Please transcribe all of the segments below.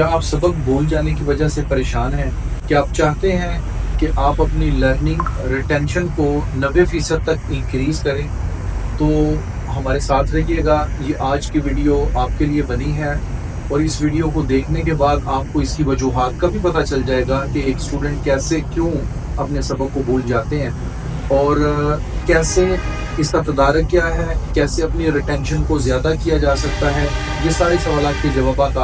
क्या आप सबक भूल जाने की वजह से परेशान हैं? क्या आप चाहते हैं कि आप अपनी लर्निंग रिटेंशन को 90% तक इंक्रीज़ करें? तो हमारे साथ रहिएगा। ये आज की वीडियो आपके लिए बनी है और इस वीडियो को देखने के बाद आपको इसकी वजूहात का भी पता चल जाएगा कि एक स्टूडेंट कैसे क्यों अपने सबक को भूल जाते हैं और कैसे इसका तदारक क्या है, कैसे अपनी रिटेंशन को ज़्यादा किया जा सकता है। ये सारे सवालात के जवाबात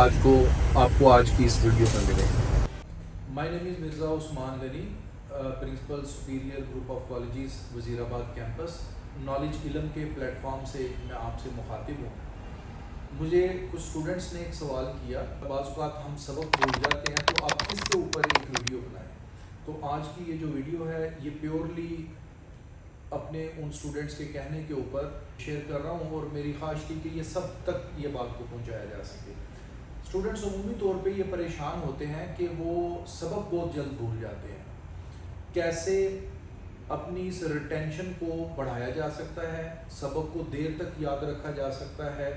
आपको आज की इस वीडियो में मिलेंगे। My name is Mirza Usman Ghani, principal superior group of colleges Wazirabad campus. Knowledge इल्म के प्लेटफॉर्म से मैं आपसे मुखातिब हूँ। मुझे कुछ स्टूडेंट्स ने एक सवाल किया, बाज़ औक़ात हम सबक भूल जाते हैं तो आप इसके ऊपर एक वीडियो बनाएं। तो आज की ये जो वीडियो है ये प्योरली अपने उन स्टूडेंट्स के कहने के ऊपर शेयर कर रहा हूँ और मेरी ख्वाहिश थी कि ये सब तक ये बात को पहुँचाया जा सके। स्टूडेंट्स अमूमी तौर पे ये परेशान होते हैं कि वो सबक बहुत जल्द भूल जाते हैं। कैसे अपनी इस रिटेंशन को बढ़ाया जा सकता है, सबक को देर तक याद रखा जा सकता है,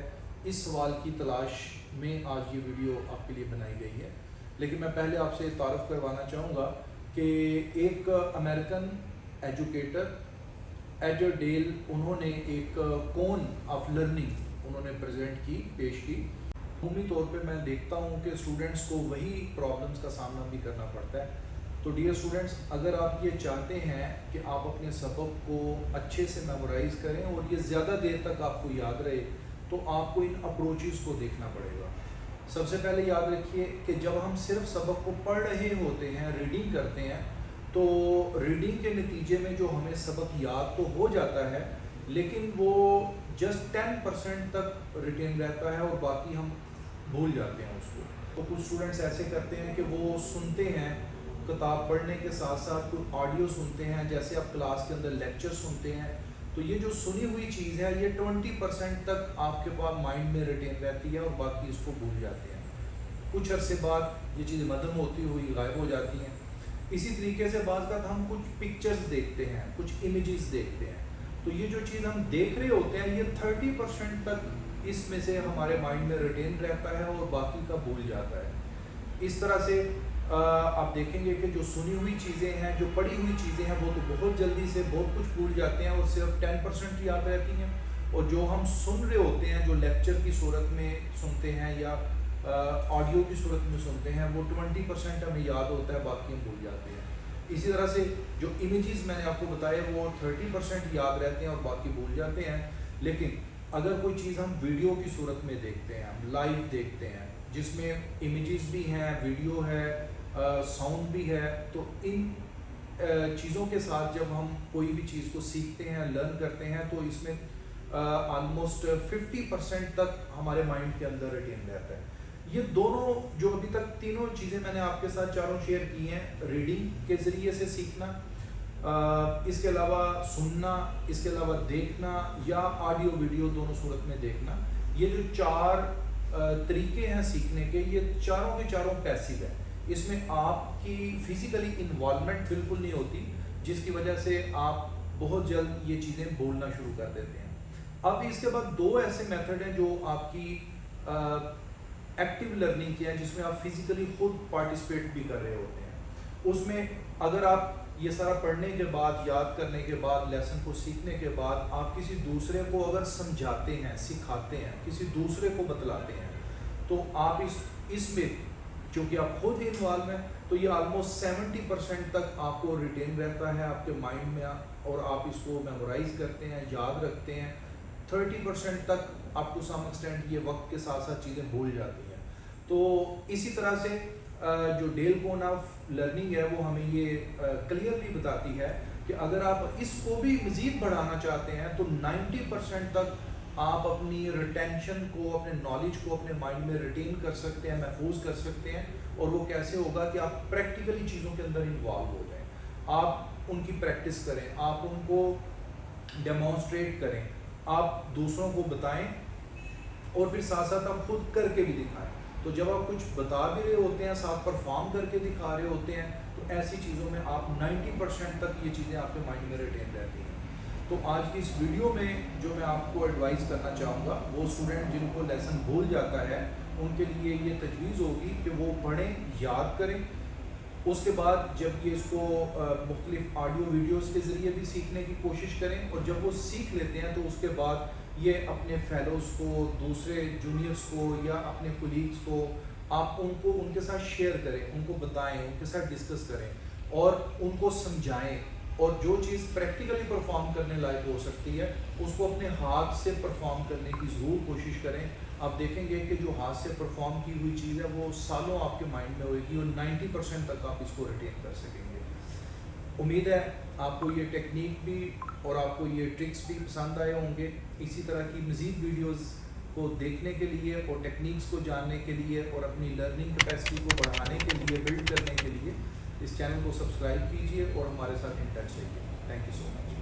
इस सवाल की तलाश में आज ये वीडियो आपके लिए बनाई गई है। लेकिन मैं पहले आपसे तारुफ करवाना चाहूँगा कि एक अमेरिकन एजुकेटर एडर डेल, उन्होंने एक कोन ऑफ लर्निंग उन्होंने पेश की। अमूमी तौर पे मैं देखता हूँ कि स्टूडेंट्स को वही प्रॉब्लम्स का सामना भी करना पड़ता है। तो डियर स्टूडेंट्स, अगर आप ये चाहते हैं कि आप अपने सबक को अच्छे से मेमोराइज़ करें और ये ज़्यादा देर तक आपको याद रहे, तो आपको इन अप्रोचेस को देखना पड़ेगा। सबसे पहले याद रखिए कि जब हम सिर्फ सबक को पढ़ रहे होते हैं, रीडिंग करते हैं, तो रीडिंग के नतीजे में जो हमें सबक याद तो हो जाता है, लेकिन वो जस्ट 10% तक रिटेन रहता है और बाकी हम भूल जाते हैं उसको। तो कुछ स्टूडेंट्स ऐसे करते हैं कि वो सुनते हैं, किताब पढ़ने के साथ साथ कुछ ऑडियो सुनते हैं, जैसे आप क्लास के अंदर लेक्चर सुनते हैं, तो ये जो सुनी हुई चीज़ है ये 20% तक आपके पास माइंड में रिटेन रहती है और बाकी इसको भूल जाते हैं। कुछ अरसे बाद ये चीज़ें मदम होती हुई गायब हो जाती हैं। इसी तरीके से बाज़ का हम कुछ पिक्चर्स देखते हैं, कुछ इमेजेस देखते हैं, तो ये जो चीज़ हम देख रहे होते हैं ये 30% तक इसमें से हमारे माइंड में रिटेन रहता है और बाकी का भूल जाता है। इस तरह से आप देखेंगे कि जो सुनी हुई चीज़ें हैं, जो पढ़ी हुई चीज़ें हैं, वो तो बहुत जल्दी से बहुत कुछ भूल जाते हैं और सिर्फ 10% याद रहती हैं, और जो हम सुन रहे होते हैं, जो लेक्चर की सूरत में सुनते हैं या ऑडियो की सूरत में सुनते हैं, वो 20% हमें याद होता है, बाकी हम भूल जाते हैं। इसी तरह से जो इमेजेस मैंने आपको बताए वो 30% याद रहते हैं और बाकी भूल जाते हैं। लेकिन अगर कोई चीज़ हम वीडियो की सूरत में देखते हैं, हम लाइव देखते हैं, जिसमें इमेजेस भी हैं, वीडियो है, साउंड भी है, तो इन चीज़ों के साथ जब हम कोई भी चीज़ को सीखते हैं, लर्न करते हैं, तो इसमें ऑलमोस्ट 50% तक हमारे माइंड के अंदर रिटेन रहता है। ये दोनों जो अभी तक तीनों चीज़ें मैंने आपके साथ चारों शेयर की हैं, रीडिंग के ज़रिए से सीखना, इसके अलावा सुनना, इसके अलावा देखना या ऑडियो वीडियो दोनों सूरत में देखना, ये जो चार तरीके हैं सीखने के, ये चारों के चारों पैसिव है। इसमें आपकी फिज़िकली इन्वॉल्वमेंट बिल्कुल नहीं होती, जिसकी वजह से आप बहुत जल्द ये चीज़ें भूलना शुरू कर देते हैं। अब इसके बाद दो ऐसे मेथड हैं जो आपकी एक्टिव लर्निंग की है, जिसमें आप फिजिकली खुद पार्टिसिपेट भी कर रहे होते हैं। उसमें अगर आप ये सारा पढ़ने के बाद, याद करने के बाद, लेसन को सीखने के बाद आप किसी दूसरे को अगर समझाते हैं, सिखाते हैं, किसी दूसरे को बतलाते हैं, तो आप इसमें चूँकि आप खुद इन्वॉल्व हैं, तो ये ऑलमोस्ट 70% तक आपको रिटेन रहता है आपके माइंड में और आप इसको मेमोराइज करते हैं, याद रखते हैं। 30% तक अप टू सम एक्सटेंट ये वक्त के साथ साथ चीज़ें भूल जाती हैं। तो इसी तरह से जो डेल कोन ऑफ लर्निंग है वो हमें ये क्लियरली बताती है कि अगर आप इसको भी मज़ीद बढ़ाना चाहते हैं तो 90% तक आप अपनी रिटेंशन को, अपने नॉलेज को अपने माइंड में रिटेन कर सकते हैं, महफूज कर सकते हैं। और वो कैसे होगा कि आप प्रैक्टिकली चीज़ों के अंदर इन्वॉल्व हो जाएं, आप उनकी प्रैक्टिस करें, आप उनको डेमोन्स्ट्रेट करें, आप दूसरों को बताएं और फिर साथ साथ आप खुद करके भी दिखाएं। तो जब आप कुछ बता भी रहे होते हैं, साथ परफॉर्म करके दिखा रहे होते हैं, तो ऐसी चीज़ों में आप 90% तक ये चीज़ें आपके माइंड में रिटेन रहती हैं। तो आज की इस वीडियो में जो मैं आपको एडवाइस करना चाहूँगा, वो स्टूडेंट जिनको लेसन भूल जाता है ان کے لیے یہ تجویز ہوگی کہ وہ پڑھیں، یاد کریں، اس کے بعد جب یہ اس کو مختلف آڈیو ویڈیوز کے ذریعے بھی سیکھنے کی کوشش کریں، اور جب وہ سیکھ لیتے ہیں تو اس کے بعد یہ اپنے فیلوز کو، دوسرے جونیئرس کو یا اپنے کولیگس کو آپ ان کے ساتھ شیئر کریں، ان کو بتائیں، ان کے ساتھ ڈسکس کریں اور ان کو سمجھائیں، اور جو چیز پریکٹیکلی پرفارم کرنے لائق ہو سکتی ہے اس کو اپنے ہاتھ سے پرفارم کرنے کی ضرور کوشش کریں۔ آپ دیکھیں گے کہ جو ہاتھ سے پرفارم کی ہوئی چیز ہے وہ سالوں آپ کے مائنڈ میں ہوئے گی اور 90% تک آپ اس کو ریٹین کر سکیں گے۔ امید ہے آپ کو یہ ٹیکنیک بھی اور آپ کو یہ ٹرکس بھی پسند آئے ہوں گے۔ اسی طرح کی مزید ویڈیوز کو دیکھنے کے لیے اور ٹیکنیکس کو جاننے کے لیے اور اپنی لرننگ کیپیسٹی کو بڑھانے کے لیے، بلڈ کرنے کے لیے اس چینل کو سبسکرائب کیجئے اور ہمارے ساتھ ان ٹچ رہیے۔ Thank you so much.